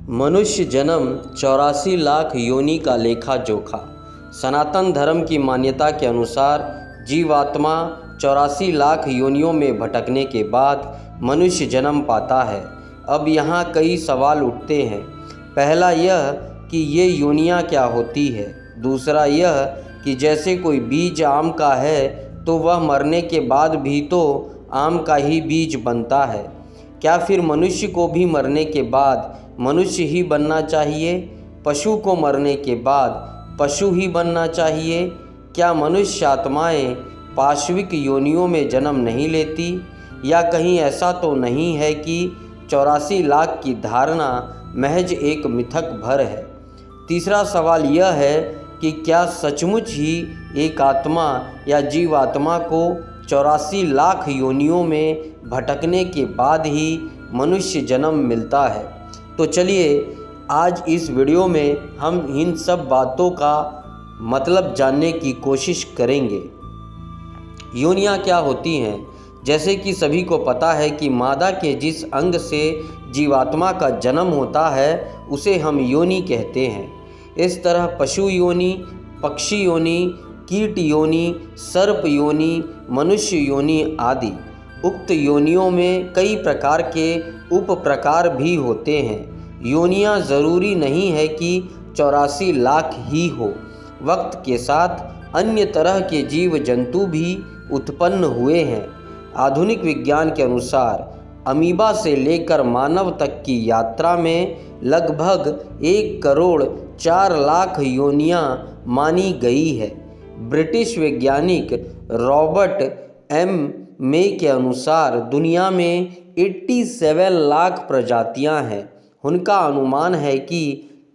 मनुष्य जन्म 84 लाख योनि का लेखा जोखा। सनातन धर्म की मान्यता के अनुसार जीवात्मा 84 लाख योनियों में भटकने के बाद मनुष्य जन्म पाता है। अब यहाँ कई सवाल उठते हैं। पहला यह कि ये योनियाँ क्या होती है। दूसरा यह कि जैसे कोई बीज आम का है तो वह मरने के बाद भी तो आम का ही बीज बनता है। क्या फिर मनुष्य को भी मरने के बाद मनुष्य ही बनना चाहिए? पशु को मरने के बाद पशु ही बनना चाहिए? क्या मनुष्य आत्माएं पाशविक योनियों में जन्म नहीं लेती? या कहीं ऐसा तो नहीं है कि 84 लाख की धारणा महज एक मिथक भर है? तीसरा सवाल यह है कि क्या सचमुच ही एक आत्मा या जीवात्मा को 84 लाख योनियों में भटकने के बाद ही मनुष्य जन्म मिलता है? तो चलिए आज इस वीडियो में हम इन सब बातों का मतलब जानने की कोशिश करेंगे। योनियाँ क्या होती हैं? जैसे कि सभी को पता है कि मादा के जिस अंग से जीवात्मा का जन्म होता है उसे हम योनि कहते हैं। इस तरह पशु योनि, पक्षी योनि, कीट योनि, सर्प योनि, मनुष्य योनि आदि उक्त योनियों में कई प्रकार के उप प्रकार भी होते हैं। योनियाँ ज़रूरी नहीं है कि 84 लाख ही हो। वक्त के साथ अन्य तरह के जीव जंतु भी उत्पन्न हुए हैं। आधुनिक विज्ञान के अनुसार अमीबा से लेकर मानव तक की यात्रा में लगभग 1 करोड़ 4 लाख योनियाँ मानी गई है। ब्रिटिश वैज्ञानिक रॉबर्ट एम मे के अनुसार दुनिया में 87 लाख प्रजातियां हैं। उनका अनुमान है कि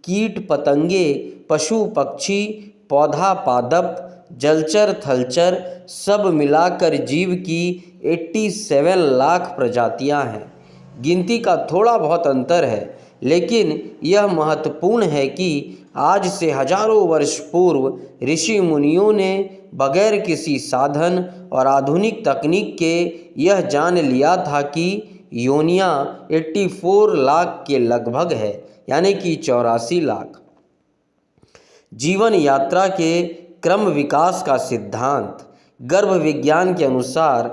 कीट पतंगे, पशु पक्षी, पौधा पादप, जलचर थलचर सब मिलाकर जीव की 87 लाख प्रजातियां हैं। गिनती का थोड़ा बहुत अंतर है, लेकिन यह महत्वपूर्ण है कि आज से हजारों वर्ष पूर्व ऋषि मुनियों ने बगैर किसी साधन और आधुनिक तकनीक के यह जान लिया था कि योनियाँ 84 लाख के लगभग है, यानी कि 84 लाख। जीवन यात्रा के क्रम विकास का सिद्धांत। गर्भ विज्ञान के अनुसार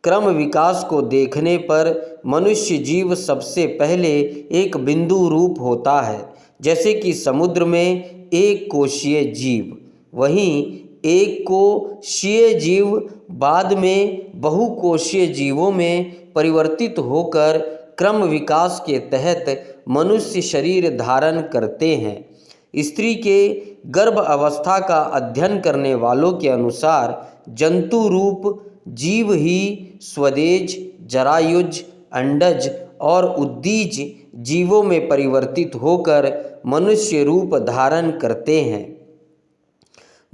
क्रम विकास को देखने पर मनुष्य जीव सबसे पहले एक बिंदु रूप होता है। जैसे कि समुद्र में एक कोशीय जीव, वहीं एक कोशीय जीव बाद में बहुकोशीय जीवों में परिवर्तित होकर क्रम विकास के तहत मनुष्य शरीर धारण करते हैं। स्त्री के गर्भ अवस्था का अध्ययन करने वालों के अनुसार जंतु रूप जीव ही स्वदेज, जरायुज, अंडज और उद्दीज जीवों में परिवर्तित होकर मनुष्य रूप धारण करते हैं।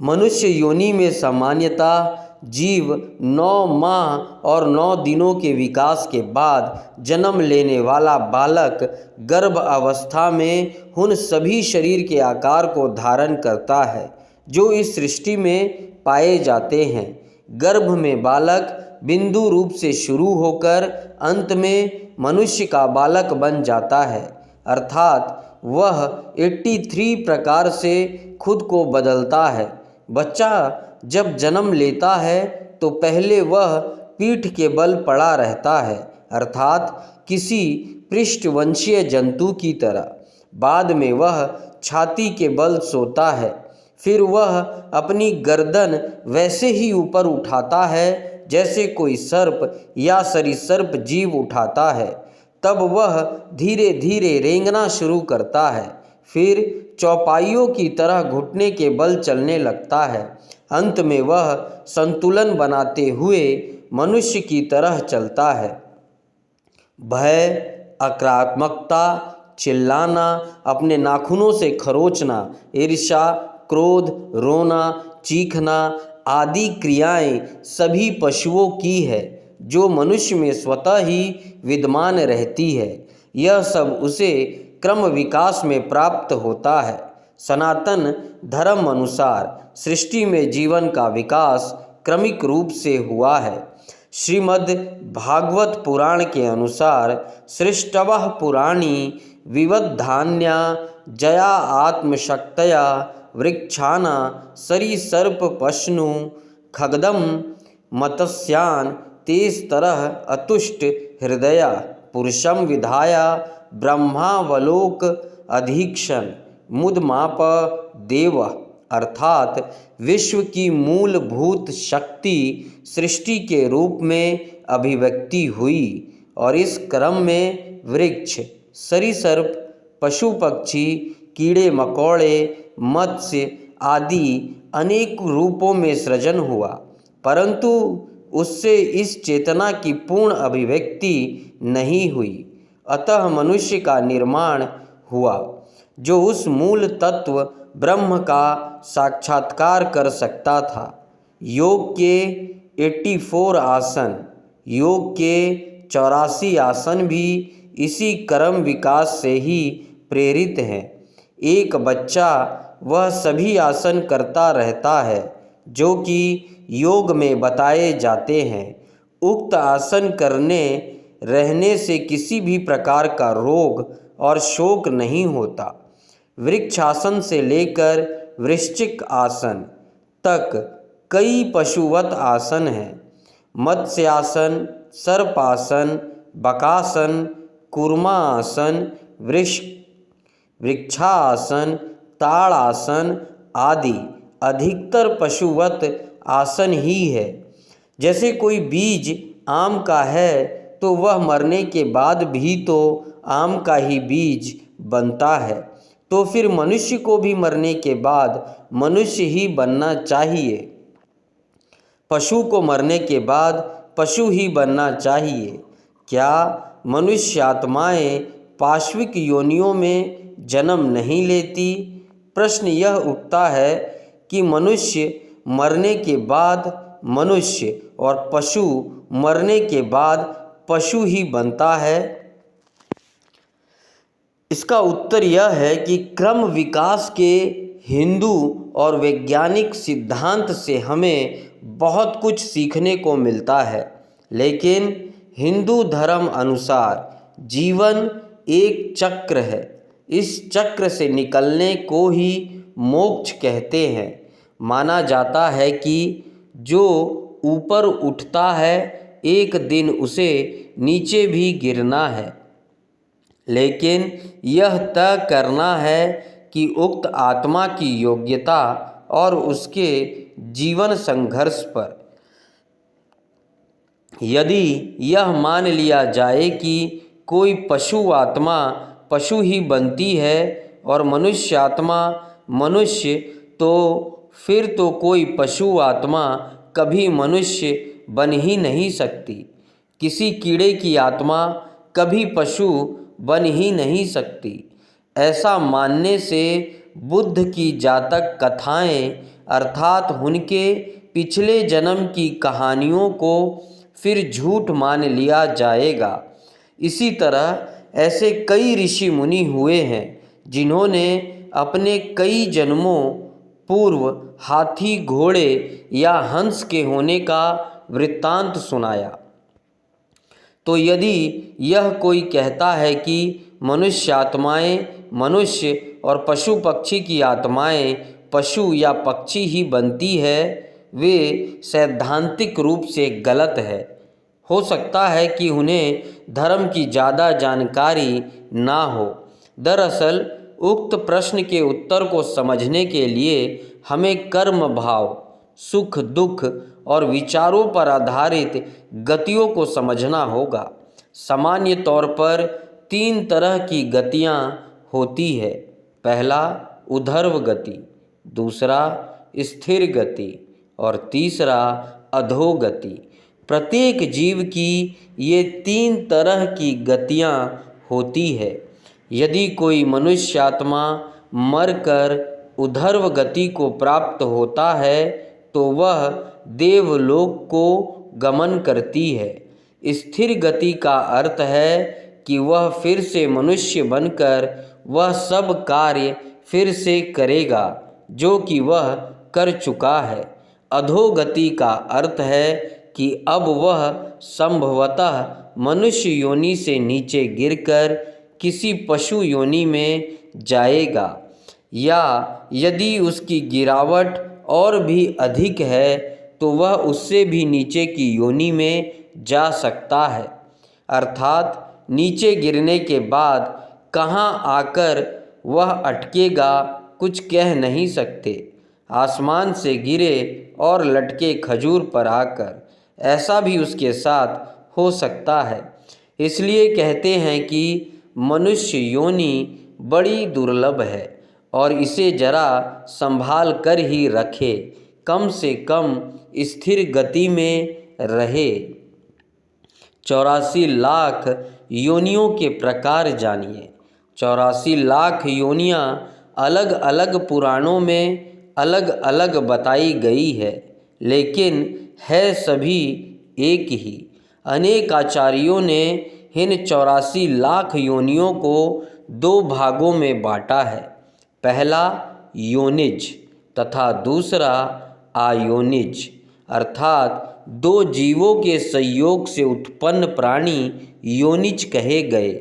मनुष्य योनि में सामान्यतः जीव 9 माह और 9 दिनों के विकास के बाद जन्म लेने वाला बालक गर्भ अवस्था में उन सभी शरीर के आकार को धारण करता है जो इस सृष्टि में पाए जाते हैं। गर्भ में बालक बिंदु रूप से शुरू होकर अंत में मनुष्य का बालक बन जाता है, अर्थात वह 83 प्रकार से खुद को बदलता है। बच्चा जब जन्म लेता है तो पहले वह पीठ के बल पड़ा रहता है, अर्थात किसी पृष्ठवंशीय जंतु की तरह। बाद में वह छाती के बल सोता है। फिर वह अपनी गर्दन वैसे ही ऊपर उठाता है जैसे कोई सर्प या सरीसृप जीव उठाता है। तब वह धीरे धीरे रेंगना शुरू करता है। फिर चौपाइयों की तरह घुटने के बल चलने लगता है। अंत में वह संतुलन बनाते हुए मनुष्य की तरह चलता है। भय, आक्रामकता, चिल्लाना, अपने नाखूनों से खरोंचना, ईर्ष्या, क्रोध, रोना, चीखना आदि क्रियाएं सभी पशुओं की है जो मनुष्य में स्वतः ही विद्यमान रहती है। यह सब उसे क्रम विकास में प्राप्त होता है। सनातन धर्म अनुसार सृष्टि में जीवन का विकास क्रमिक रूप से हुआ है। श्रीमद् भागवत पुराण के अनुसार सृष्टवः पुराणी विवधान्या जया आत्मशक्तया वृक्षाना सरीसर्पपश्नु खगदम मत्स्यान् तेस्तरः अतुष्ट हृदया पुरुषम विधाया ब्रह्मावलोक अधीक्षण मुदमाप देव। अर्थात विश्व की मूलभूत शक्ति सृष्टि के रूप में अभिव्यक्ति हुई और इस क्रम में वृक्ष, सरीसर्प, पशु पक्षी, कीड़े मकोड़े, मत्स्य आदि अनेक रूपों में सृजन हुआ, परंतु उससे इस चेतना की पूर्ण अभिव्यक्ति नहीं हुई। अतः मनुष्य का निर्माण हुआ जो उस मूल तत्व ब्रह्म का साक्षात्कार कर सकता था। योग के 84 आसन, योग के 84 आसन भी इसी कर्म विकास से ही प्रेरित हैं। एक बच्चा वह सभी आसन करता रहता है जो कि योग में बताए जाते हैं। उक्त आसन करने रहने से किसी भी प्रकार का रोग और शोक नहीं होता। वृक्षासन से लेकर वृश्चिक आसन तक कई पशुवत आसन हैं। मत्स्यासन, सर्पासन, बकासन, कूर्मा आसन, वृक्षासन, ताड़ासन आदि अधिकतर पशुवत आसन ही है। जैसे कोई बीज आम का है तो वह मरने के बाद भी तो आम का ही बीज बनता है, तो फिर मनुष्य को भी मरने के बाद मनुष्य ही बनना चाहिए। पशु को मरने के बाद पशु ही बनना चाहिए। क्या मनुष्य आत्माएं पाश्विक योनियों में जन्म नहीं लेती? प्रश्न यह उठता है कि मनुष्य मरने के बाद मनुष्य और पशु मरने के बाद पशु ही बनता है। इसका उत्तर यह है कि क्रम विकास के हिंदू और वैज्ञानिक सिद्धांत से हमें बहुत कुछ सीखने को मिलता है, लेकिन हिंदू धर्म अनुसार जीवन एक चक्र है। इस चक्र से निकलने को ही मोक्ष कहते हैं। माना जाता है कि जो ऊपर उठता है एक दिन उसे नीचे भी गिरना है, लेकिन यह तय करना है कि उक्त आत्मा की योग्यता और उसके जीवन संघर्ष पर। यदि यह मान लिया जाए कि कोई पशु आत्मा पशु ही बनती है और मनुष्य आत्मा मनुष्य, तो फिर तो कोई पशु आत्मा कभी मनुष्य बन ही नहीं सकती। किसी कीड़े की आत्मा कभी पशु बन ही नहीं सकती। ऐसा मानने से बुद्ध की जातक कथाएं अर्थात उनके पिछले जन्म की कहानियों को फिर झूठ मान लिया जाएगा। इसी तरह ऐसे कई ऋषि मुनि हुए हैं जिन्होंने अपने कई जन्मों पूर्व हाथी, घोड़े या हंस के होने का वृत्तांत सुनाया। तो यदि यह कोई कहता है कि मनुष्य आत्माएं मनुष्य और पशु पक्षी की आत्माएं पशु या पक्षी ही बनती है, वे सैद्धांतिक रूप से गलत है। हो सकता है कि उन्हें धर्म की ज़्यादा जानकारी ना हो। दरअसल उक्त प्रश्न के उत्तर को समझने के लिए हमें कर्म भाव, सुख दुख और विचारों पर आधारित गतियों को समझना होगा। सामान्य तौर पर 3 तरह की गतियाँ होती है। पहला ऊर्ध्व गति, दूसरा स्थिर गति और तीसरा अधोगति। प्रत्येक जीव की ये 3 तरह की गतियाँ होती है। यदि कोई मनुष्य आत्मा मरकर ऊर्ध्व गति को प्राप्त होता है तो वह देवलोक को गमन करती है। स्थिर गति का अर्थ है कि वह फिर से मनुष्य बनकर वह सब कार्य फिर से करेगा जो कि वह कर चुका है। अधोगति का अर्थ है कि अब वह संभवतः मनुष्य योनि से नीचे गिरकर किसी पशु योनि में जाएगा, या यदि उसकी गिरावट और भी अधिक है तो वह उससे भी नीचे की योनि में जा सकता है। अर्थात नीचे गिरने के बाद कहाँ आकर वह अटकेगा कुछ कह नहीं सकते। आसमान से गिरे और लटके खजूर पर आकर, ऐसा भी उसके साथ हो सकता है। इसलिए कहते हैं कि मनुष्य योनि बड़ी दुर्लभ है और इसे जरा संभाल कर ही रखे, कम से कम स्थिर गति में रहे। 84 लाख योनियों के प्रकार जानिए। 84 लाख योनियाँ अलग अलग पुराणों में अलग अलग बताई गई है, लेकिन है सभी एक ही। अनेक आचार्यों ने इन 84 लाख योनियों को 2 भागों में बांटा है। पहला योनिज तथा दूसरा आयोनिज, अर्थात 2 जीवों के संयोग से उत्पन्न प्राणी योनिज कहे गए,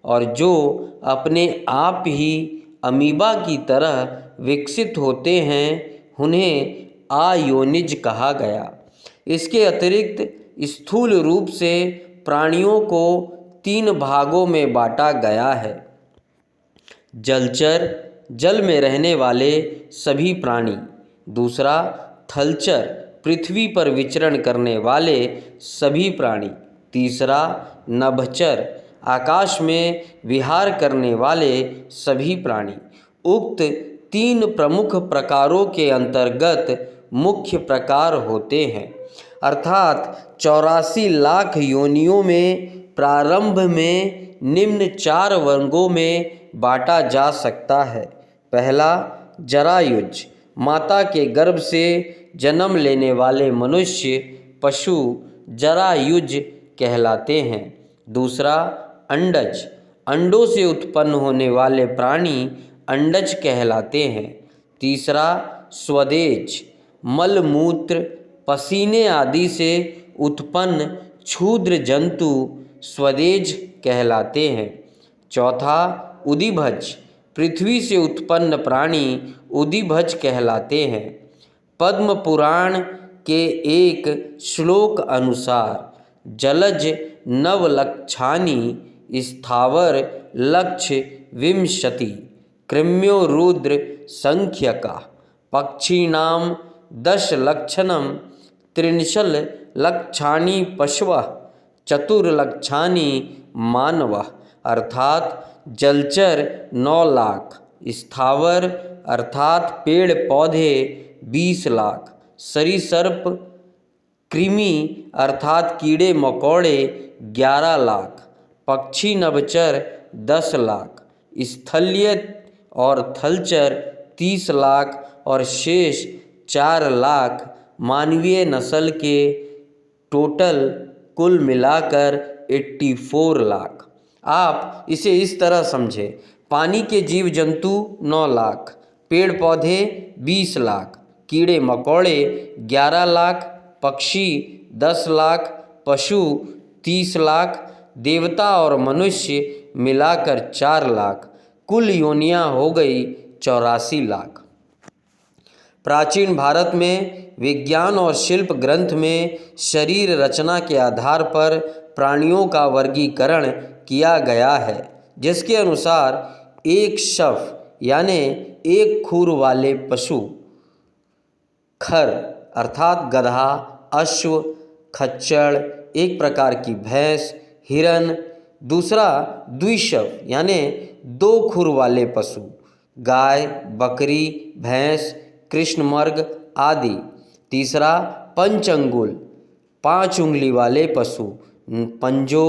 और जो अपने आप ही अमीबा की तरह विकसित होते हैं उन्हें आयोनिज कहा गया। इसके अतिरिक्त स्थूल रूप से प्राणियों को 3 भागों में बांटा गया है। जलचर, जल में रहने वाले सभी प्राणी। दूसरा थलचर, पृथ्वी पर विचरण करने वाले सभी प्राणी। तीसरा नभचर, आकाश में विहार करने वाले सभी प्राणी। उक्त 3 प्रमुख प्रकारों के अंतर्गत मुख्य प्रकार होते हैं। अर्थात 84 लाख योनियों में प्रारंभ में निम्न 4 वर्गों में बांटा जा सकता है। पहला जरायुज, माता के गर्भ से जन्म लेने वाले मनुष्य पशु जरायुज कहलाते हैं। दूसरा अंडज, अंडों से उत्पन्न होने वाले प्राणी अंडज कहलाते हैं। तीसरा स्वदेज, मल मूत्र पसीने आदि से उत्पन्न क्षुद्र जंतु स्वदेज कहलाते हैं। चौथा उदिभज, पृथ्वी से उत्पन्न प्राणी उदिभज कहलाते हैं। पद्म पुराण के एक श्लोक अनुसार जलज नवलक्षानि स्थावर लक्ष्य विंशति कृम्यो रुद्र संख्यका पक्षीणां 10 लक्षणं त्रिंशल लक्षाणि पशवः चतुर्लक्षाणि मानवः, अर्थात जलचर 9 लाख, स्थावर अर्थात पेड़ पौधे 20 लाख, सरीसर्प कृमि अर्थात कीड़े मकोड़े 11 लाख, पक्षी नभचर 10 लाख, स्थलीय और थलचर 30 लाख और शेष 4 लाख मानवीय नस्ल के टोटल कुल मिलाकर 84 लाख। आप इसे इस तरह समझें, पानी के जीव जंतु 9 लाख, पेड़ पौधे 20 लाख, कीड़े मकोड़े 11 लाख, पक्षी 10 लाख, पशु 30 लाख, देवता और मनुष्य मिलाकर 4 लाख, कुल योनियाँ हो गई 84 लाख। प्राचीन भारत में विज्ञान और शिल्प ग्रंथ में शरीर रचना के आधार पर प्राणियों का वर्गीकरण किया गया है, जिसके अनुसार एक शव यानी एक खुर वाले पशु, खर अर्थात गधा, अश्व, खच्चर, एक प्रकार की भैंस, हिरन। दूसरा द्विशव यानी 2 खुर वाले पशु, गाय, बकरी, भैंस, कृष्णमृग आदि। तीसरा पंचअंगुल 5 उंगली वाले पशु, पंजो,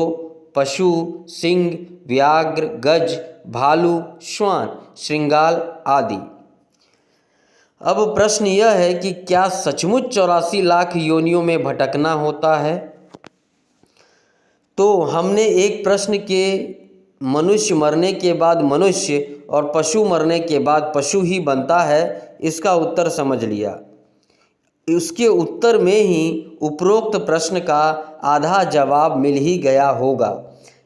पशु, सिंह, व्याघ्र, गज, भालू, श्वान, श्रृंगाल आदि। अब प्रश्न यह है कि क्या सचमुच 84 लाख योनियों में भटकना होता है? तो हमने एक प्रश्न के मनुष्य मरने के बाद मनुष्य और पशु मरने के बाद पशु ही बनता है, इसका उत्तर समझ लिया। उसके उत्तर में ही उपरोक्त प्रश्न का आधा जवाब मिल ही गया होगा।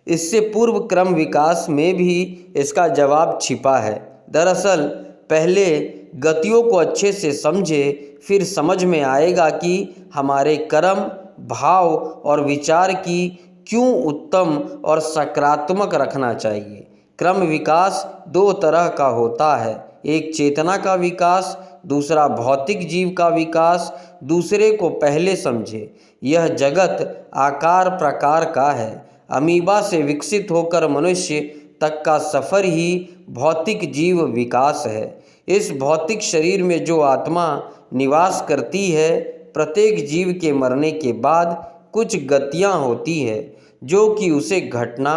इससे पूर्व क्रम विकास में भी इसका जवाब छिपा है। दरअसल पहले गतियों को अच्छे से समझे, फिर समझ में आएगा कि हमारे कर्म, भाव और विचार की क्यों उत्तम और सकारात्मक रखना चाहिए। क्रम विकास दो तरह का होता है, एक चेतना का विकास, दूसरा भौतिक जीव का विकास। दूसरे को पहले समझे। यह जगत आकार प्रकार का है। अमीबा से विकसित होकर मनुष्य तक का सफ़र ही भौतिक जीव विकास है। इस भौतिक शरीर में जो आत्मा निवास करती है, प्रत्येक जीव के मरने के बाद कुछ गतियाँ होती है जो कि उसे घटना,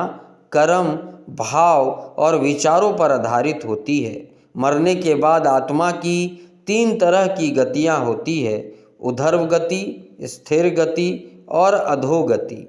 कर्म, भाव और विचारों पर आधारित होती है। मरने के बाद आत्मा की 3 तरह की गतियाँ होती है: ऊर्ध्व गति, स्थिर गति और अधोगति।